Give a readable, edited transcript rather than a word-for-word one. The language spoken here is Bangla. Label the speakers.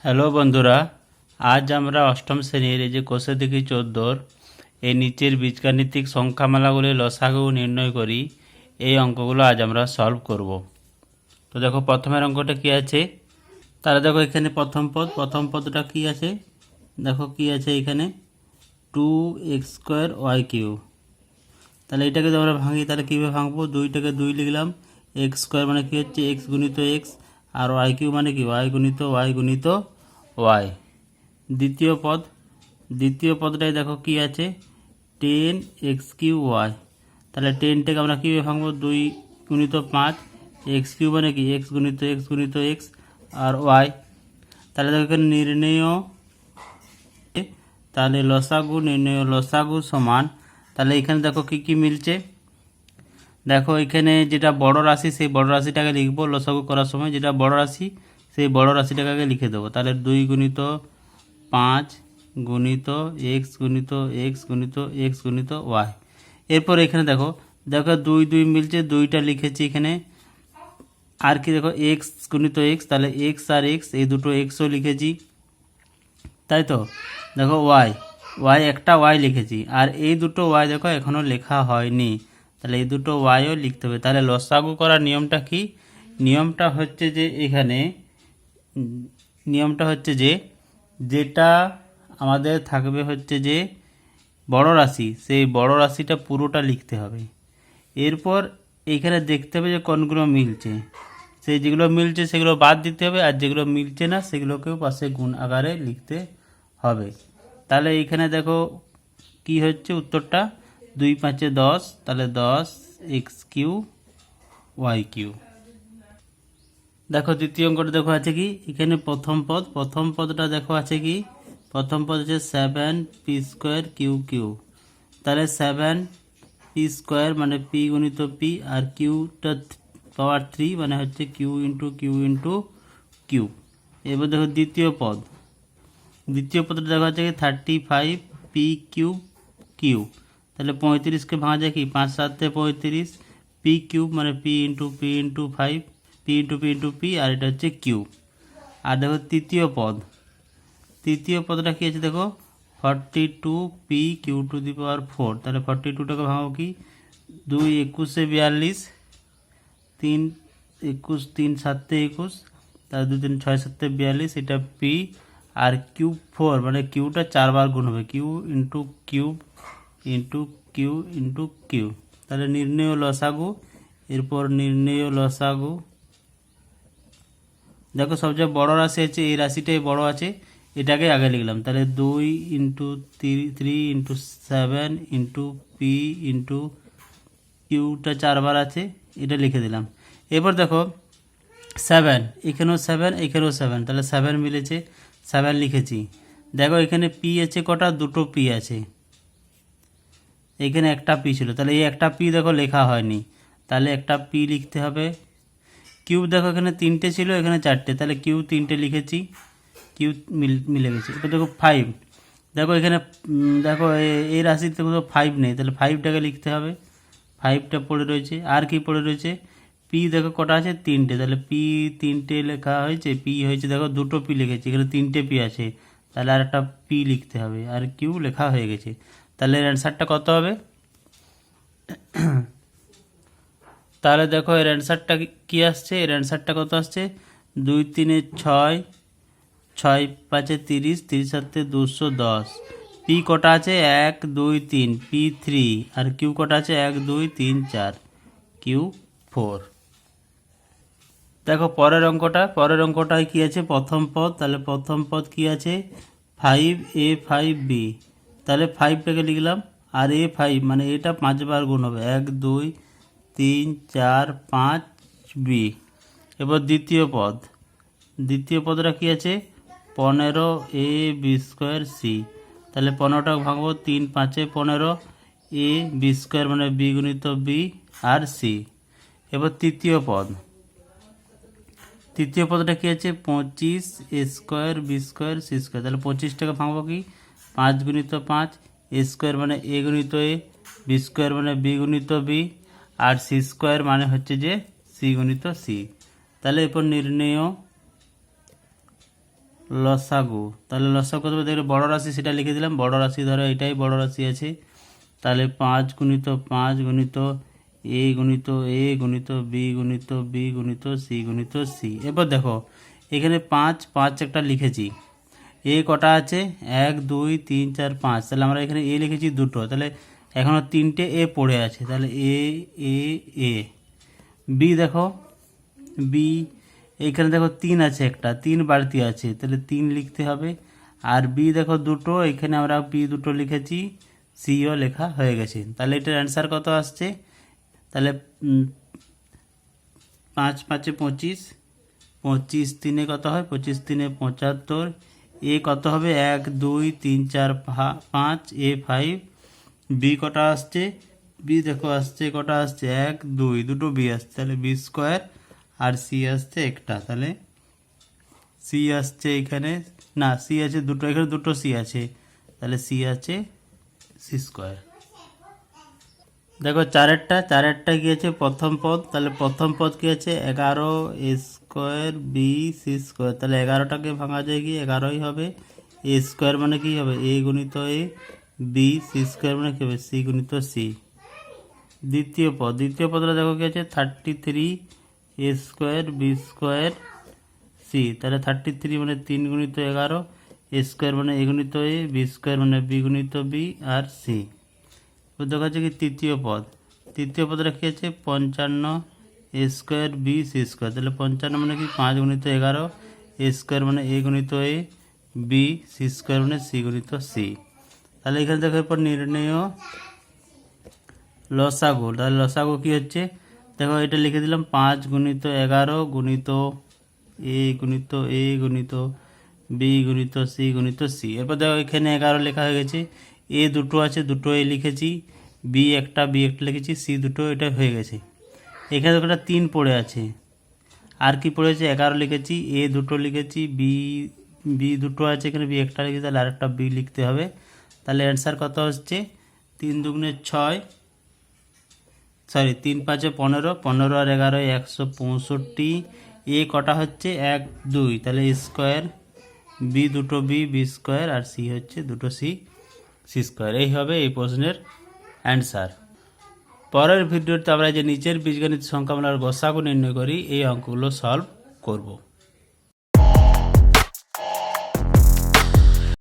Speaker 1: হ্যালো বন্ধুরা, আজ আমরা অষ্টম শ্রেণীর এই যে কোষে দেখি 14 এই নিচের বীজগাণিতিক সংখ্যামালাগুলি লসাগু নির্ণয় করি এই অঙ্কগুলো আজ আমরা সলভ করব। তো দেখো প্রথমের অঙ্কটা কি আছে, তাহলে দেখো এখানে প্রথম পদটা কি আছে, দেখো কি আছে এখানে 2x² তাহলে এটাকে যদি আমরা ভাঙি তাহলে কীভাবে ভাঙবো, 2টাকে 2 লিখলাম, x² মানে কি হচ্ছে x গুণিত x, আর y³ মানে কি y গুণিত y গুণিত y। দ্বিতীয় পদটায় দেখো কি আছে 10x³ তাহলে 10টাকে আমরা কীভাবে ভাঙবো, 2 গুণিত 5, x³ মানে কি x গুণিত x আর y। তাহলে দেখো এখানে তাহলে লসাগু সমান, তাহলে এখানে দেখো কি কি মিলছে, দেখো এখানে যেটা বড় রাশি সেই বড় রাশিটাকে লিখবো লসাগু করার সময়, যেটা বড় রাশি সেই বড় রাশিটাকে লিখে দেবো। তাহলে 2 গুণিত 5 গুণিত এক্স গুণিত এক্স গুণিত ওয়াই। এরপর এখানে দেখো 2 মিলছে, 2টা লিখেছি এখানে, আর কি দেখো এক্স গুণিত এক্স, তাহলে এক্স আর এক্স এই দুটো এক্সও লিখেছি, তাই তো। দেখো ওয়াই একটা ওয়াই লিখেছি, আর এই দুটো ওয়াই দেখো এখনও লেখা হয়নি, তাহলে এই দুটো ওয়াইও লিখতে হবে। তাহলে লসাগু করার নিয়মটা কি, নিয়মটা হচ্ছে যে যেটা আমাদের থাকবে হচ্ছে যে বড় রাশি, সেই বড় রাশিটা পুরোটা লিখতে হবে। এরপর এইখানে দেখতে হবে যে কোনগুলো মিলছে, সেই যেগুলো মিলছে সেগুলো বাদ দিতে হবে, আর যেগুলো মিলছে না সেগুলোকেও পাশে গুণ আকারে লিখতে হবে। তাহলে এইখানে দেখো কি হচ্ছে উত্তরটা, 2 5 10, তাহলে 10x³ y³। দেখো দ্বিতীয় অঙ্কটা দেখো আছে কি, এখানে প্রথম পদটা দেখো আছে কি, প্রথম পদ হচ্ছে 7p² তাহলে 7p² মানে p গুণিত p, আর কিউটা পাওয়ার 3 মানে হচ্ছে q ইন্টু কিউ। এবার দেখো দ্বিতীয় পদটা দেখা যাচ্ছে 35p³ তাহলে 35কে ভাঙা যায় কি 5 7 35, p³ মানে p into 5, p into p, আর এটা হচ্ছে কিউ। আর দেখো তৃতীয় পদটা কি আছে, দেখো 42p³⁴, তাহলে 42টাকে ভাঙো কি 2 21 42, 3 21 3 7 21, তাহলে 2 3 6 7 42, এটা পি, আর কিউ4 মানে কিউটা 4 বার গুণ হবে, কিউ ইন্টু কিউ। তাহলে নির্ণেয় লসাগু, এরপর নির্ণেয় লসাগু দেখো সবচেয়ে বড় রাশি আছে, এই রাশিটাই বড় আছে, এটাকে আগে লিখলাম। তাহলে 2 into 3 into 7 into P into কিউটা 4 বার আছে, এটা লিখে দিলাম। এরপর দেখো 7, এখানেও 7, তাহলে 7 মিলেছে, 7 লিখেছি। দেখো এখানে পি আছে কটা, দুটো পি আছে, এখানে একটা পি ছিল, তাহলে এই একটা পি দেখো লেখা হয়নি, তাহলে একটা পি লিখতে হবে। কিউব দেখো এখানে 3টে ছিল, এখানে 4টে, তাহলে কিউ 3টে লিখেছি, কিউ মিলে গেছে। এবার দেখো 5, দেখো এখানে দেখো এই রাশিতে কোথাও 5 নেই, তাহলে 5টাকে লিখতে হবে, 5টা পড়ে রয়েছে। আর কি পড়ে রয়েছে, পি দেখো কটা আছে, 3টে, তাহলে পি 3টে লেখা হয়েছে, পি হয়েছে দেখো দুটো পি লিখেছি, এখানে 3টে পি আছে, তাহলে আর একটা পি লিখতে হবে, আর কিউ লেখা হয়ে গেছে। তাহলে এর অ্যান্সারটা কত হবে, তাহলে দেখো এর অ্যান্সারটা কি আসছে, এর অ্যান্সারটা কত আসছে, 2 3 6, 6 5 30, 30 7 210। পি কটা আছে 1 2 3, p3, আর কিউ কটা আছে 1 2 3 4, কিউ4। দেখো পরের অঙ্কটায় কি আছে, প্রথম পদ, তাহলে প্রথম পদ কি আছে 5a 5b, তাহলে 5টাকে লিখলাম, আর a5 মানে এটা 5 বার গুণ হবে, 1 2 3 4 5b। এবার দ্বিতীয় পদটা কি আছে 15ab²c, তাহলে 15টাকে ভাঙবো 3 5 15, ab² মানে b গুণিত b আর c। এবার তৃতীয় পদটা কি আছে 25a² b² c², তাহলে 25টাকে ভাঙবো কি 5 গুণিত 5, a² মানে a গুণিত a, b² মানে b গুণিত b, আর c² মানে হচ্ছে যে c গুণিত c। তাহলে এরপর নির্ণেয় লসাগু, তাহলে লসাগু কত হবে দেখলে বড় রাশি সেটা লিখে দিলাম, বড় রাশি ধরো এটাই বড় রাশি আছে, তাহলে 5 গুণিত 5 গুণিত এ গুণিত এ গুণিত বি গুণিত বি গুণিত সি গুণিত সি। এরপর দেখো এখানে 5 5 একটা লিখেছি, এ কটা আছে 1 2 3 4 5, তাহলে আমরা এখানে এ লিখেছি দুটো, তাহলে এখনও 3টে এ পড়ে আছে, তাহলে এ এ এ। বি দেখো, বি এইখানে দেখো 3 আছে, একটা 3 বাড়তি আছে, তাহলে 3 লিখতে হবে। আর বি দেখো দুটো, এখানে আমরা বি দুটো লিখেছি, সিও লেখা হয়ে গেছে। তাহলে এটার অ্যান্সার কত আসছে, তাহলে 5 5 25, 25 3 কত হয় 25 3 75, এ কত হবে 1 2 3 4 5 এ 5, বি কটা আসছে, বি দেখো আসছে কটা আসছে 1 2 দুটো বি আসছে, তাহলে বি স্কোয়ার, আর সি আসছে একটা, তাহলে সি আসছে এখানে, না সি আছে দুটো, এখানে দুটো সি আছে, তাহলে সি আছে সি স্কোয়ার। দেখো চারেরটা কি আছে প্রথম পদ, তাহলে প্রথম পদ কি আছে 11 এ স্কোয়ার বি সি স্কোয়ার, তাহলে 11টাকে ভাঙা যায় কি 11ই হবে, এ স্কোয়ার মানে কি হবে এ গুণিত এ, বি সি স্কোয়ার মানে কি হবে সি গুণিত সি। দ্বিতীয় পদটা দেখো কি আছে 33 এ স্কোয়ার বি স্কোয়ার সি, তাহলে 33 মানে 3 গুণিত 11, এ স্কোয়ার মানে এ গুণিত এ, বি স্কোয়ার মানে বি গুণিত বি, আর সি। দেখা যাচ্ছে কি তৃতীয় পদটা কি আছে 55 এ স্কোয়ার বি সি স্কোয়ার, তাহলে 55 মানে কি 5 গুণিত 11, এ স্কোয়ার মানে এ গুণিত এ, বি সি স্কোয়ার মানে সি গুণিত সি। তাহলে এখানে দেখো এরপর নির্ণয় লসাগু, তাহলে লসাগু কি হচ্ছে দেখো এটা লিখে দিলাম 5 গুণিত 11 গুণিত এ গুণিত এ গুণিত বি গুণিত সি গুণিত সি। এরপর দেখো এখানে 11 লেখা হয়ে গেছে, এ দুটো আছে দুটো এ লিখেছি, বি একটা লিখেছি, সি দুটো, এটা হয়ে গেছে। এখানে দেখো একটা 3 পড়ে আছে, আর কি পড়েছে 11 লিখেছি, এ দুটো লিখেছি, বি দুটো আছে, এখানে বি একটা লিখেছি, তাহলে আরেকটা বি লিখতে হবে। তাহলে অ্যান্সার কত হচ্ছে 3 দুগুণে 6, সরি 3 5 15, 15 আর 11 165, এ কটা হচ্ছে 1 2, তাহলে স্কোয়ার, বি দুটো বি স্কোয়ার, আর সি হচ্ছে দুটো সি স্কোয়ার। এই হবে এই প্রশ্নের অ্যান্সার। পরের ভিডিওতে আমরা যে নিচের বীজগণিত সংখ্যাগুলোর গসাগু নির্ণয় করি এই অঙ্কগুলো সলভ করব।